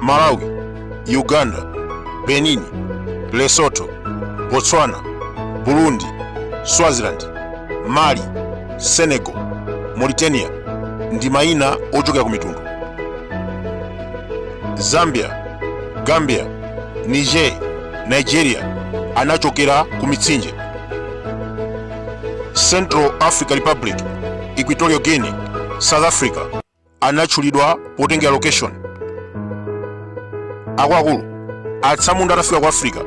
Malawi, Uganda, Benin, Lesotho, Botswana, Burundi, Swaziland, Mali, Senegal, Mauritania ndi mayina ochokera ku mitundu. Zambia, Gambia, Niger, Nigeria anachokera ku mitsinje. Central African Republic, Equatorial Guinea, South Africa anatchulidwa potengera location. Akuluakulu atsamunda atafika ku Africa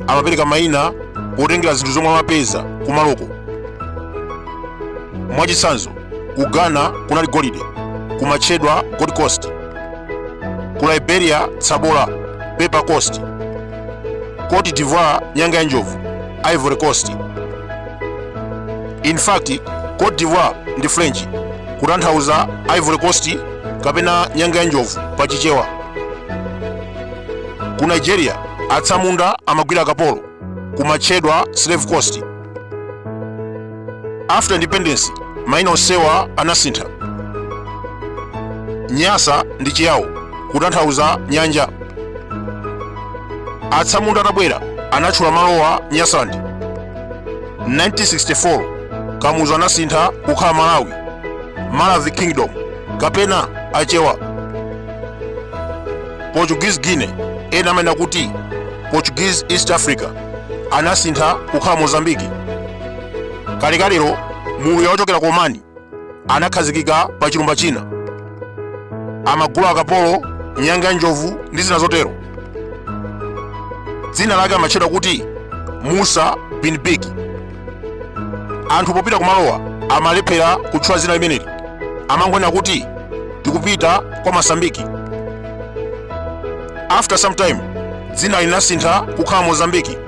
amapereka mayina potengera zinthu zomwe amapeza ku maloko. Mwachitsanzo, ku Ghana kunali golide, kumatchedwa Gold Coast. Ku Liberia tsabola, Pepper Coast. Cote d'Ivoire nyanga ya njovu, Ivory Coast. In fact, Cote d'Ivoire ndi French kutanthauza Ivory Coast kapena nyanga ya njovu pa chichewa. Ku Nigeria atsamunda amagwira akapolo, kumatchedwa Slave Coast. After independence, mayina onsewa anasintha. Nyasa ndi chiyawo kutanthauza nyanja. Atsamunda atabwera anatchula malowa Nyasaland. 1964 kamuzu anasintha kukhala Malawi, Malawi Kingdom kapena achewa. Portuguese Guinea, ena amene kuti Portuguese East Africa, anasintha kukhala Mozambique. Kalekalero mulu ochokera ku Omani anakhazikika pa chilumba china, amagula akapolo, nyanga ya njovu ndi zina zotero. Dzina lake amatchedwa kuti Musa bin Bigi. Anthu popita kumalowa amalephera kutchula dzina limeneli, amangonena kuti tikupita kwa Mosambiki. After some time dzina linasintha kukhala Mozambique.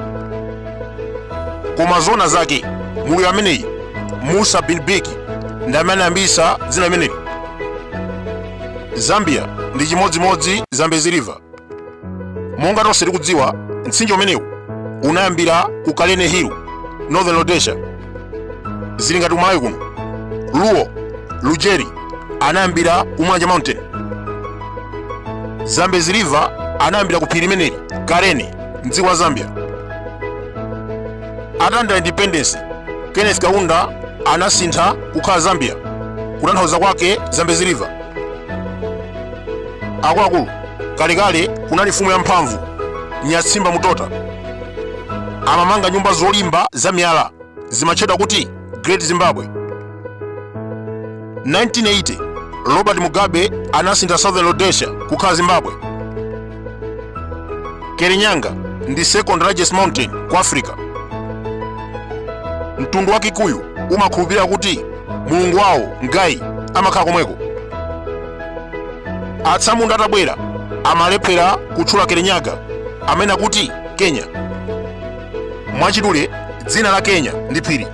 Koma zona zake mulu ameneyi Musa bin Bigi ndi amene ayambitsa dzina limeneli. Zambia ndi chimodzimodzi Zambezi River. Monga tonse tikudziwa, mtsinje umenewu unayambira ku Kalene Hill, Northern Rhodesia. Zili ngati Malawi kuno, Luo, Lugeri anayambira ku Mwanja Mountain. Zambezi River anayambira ku phiri limeneli Kalene mdziko la Zambia. Atanda independence, Kenneth Kaunda anasintha kukhala Zambia, kutanthauza kwake Zambezi River. Akuluakulu, kalekale kunali mfumu ya mphamvu Nyatsimba Mutota. Amamanga nyumba zolimba za miyala zimatchedwa kuti Great Zimbabwe. 1980 Robert Mugabe anasintha Southern Rhodesia kukhala Zimbabwe. Kerinyanga ndi second largest mountain ku Africa. Mtundu wa Kikuyu umakhulupirira kuti mulungu wawo Ngai amakhala komweko. Atsamunda atabwera amalephera kutchula Kerinyaga amene akuti Kenya. Mwachidule dzina la Kenya ndi phiri.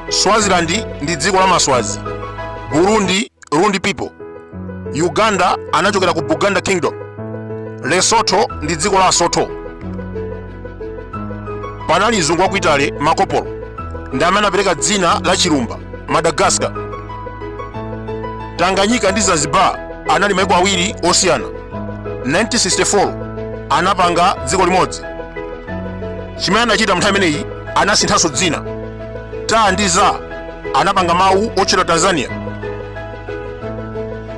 Swaziland ndi dziko la Maswazi. Burundi, Rundi people. Uganda anachokera ku Buganda Kingdom. Lesotho ndi dziko la Sotho. Panali mzungu wa ku Italy Marco Polo ndi amene anapereka dzina la chilumba Madagascar. Tanganyika ndi Zanzibar anali maiko awiri osiyana. 1964 anapanga dziko limodzi. Chimene anachita mnthawi imeneyi anasinthanso dzina. Ta ndi za anapanga mawu otchedwa Tanzania.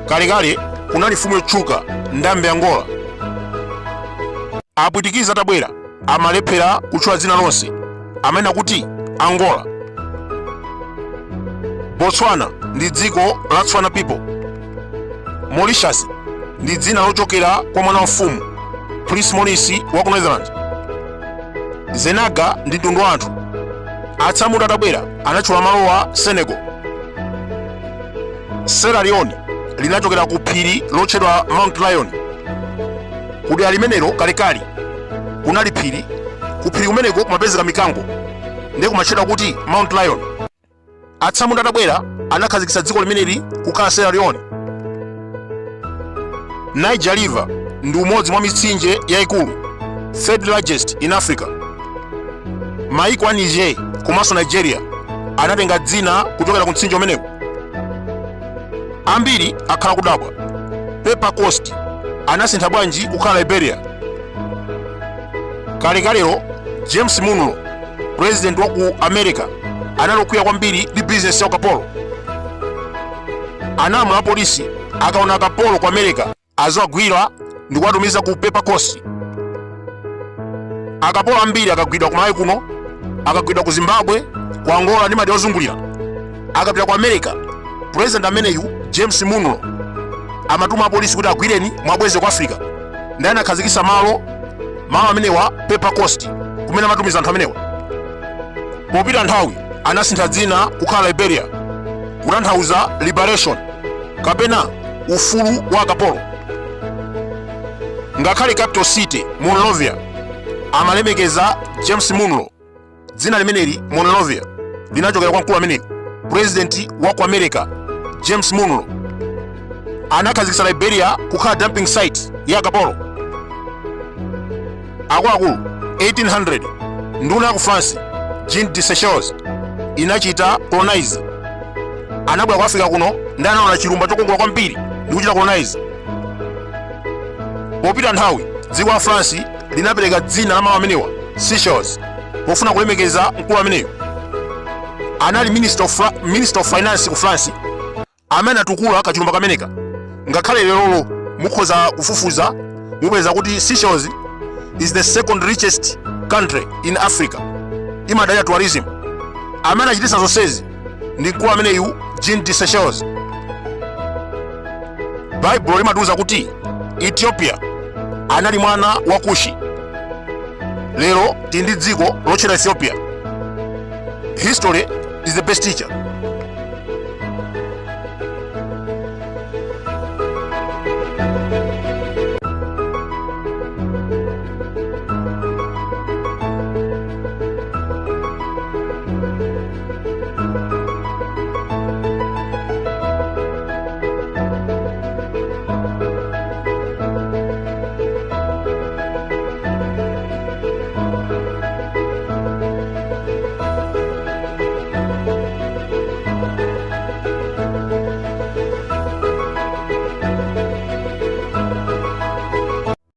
Kalekale kunali mfumu yotchuka Ndambe Angola. Apwitikizi atabwera amalephera kutchula dzina lonse amene akuti Angola. Botswana ndi dziko la Tswana people. Mauritius ndi dzina lochokera kwa mwana wa mfumu Prince Maurice wa ku Netherlands. Zenaga ndi mtundu wa anthu. Atsamunda atabwera anatchula malowa Senegal. Sierra Leone linachokera ku phiri lotchedwa Mount Lion. Kudera limenelo kalekale kunali phiri, ku phiri kumeneko kumapezeka mikango ndi kumatchedwa kuti Mount Lion. Atsamunda atabwera anakhazikitsa dziko limeneli kukhala Sierra Leone. Niger River ndi umodzi mwa mitsinje yayikulu, third largest in Africa. Mayiko a Niger komanso Nigeria anatenga dzina kuchokera ku mtsinje umenewu. Ambiri akhala kudabwa. Pepper Coast anasintha bwanji kukhala Liberia. Kalekalero James Monroe, president wa ku America, analokwiya kwambiri ndi business ya ukapolo. Anamula apolisi akaona akapolo ku America azawagwira ndi kuwatumiza ku Paper Coast. Akapolo ambiri akagwidwa ku Malawi kuno, akagwidwa ku Zimbabwe, ku Angola ndi madera ozungulira, akapita ku America. President ameneyu James Monroe amatuma apolisi kuti agwireni mwabweze ku Africa, ndi anakhazikitsa malo amenewa Paper Coast kumene amatumiza anthu amenewa. Popita nthawi anasintha dzina kukhala Liberia, kutanthauza liberation kapena ufulu wa akapolo. Ngakhale capital city Monrovia amalemekeza James Monroe, dzina limeneli Monrovia linachokera kwa mkulu ameneyo president wa ku America James Monroe. Anakhazikitsa Liberia kukhala dumping site ya akapolo. Akuluakulu 1800 nduna ya ku France Jean de Seychelles inachita colonize. Anabwera ku Africa kuno ndi anaona chilumba chokongola kwambiri ndi kuchita colonize. Popita nthawi dziko la France linapereka dzina la malo amenewa Seychelles pofuna kulemekeza mkulu ameneyo. Anali minister of finance ku France amene atukula kachilumba kameneka. Ngakhale lero mukhoza kufufuza mupeza kuti Seychelles is the second richest country in Africa. Imadalira tourism. Amene achititsa zonsezi ndi mkulu ameneyu Jean de Seychelles. Bible limatiuza kuti Ethiopia anali mwana wa Kushi. Lero tili ndi dziko lotchedwa Ethiopia. History is the best teacher.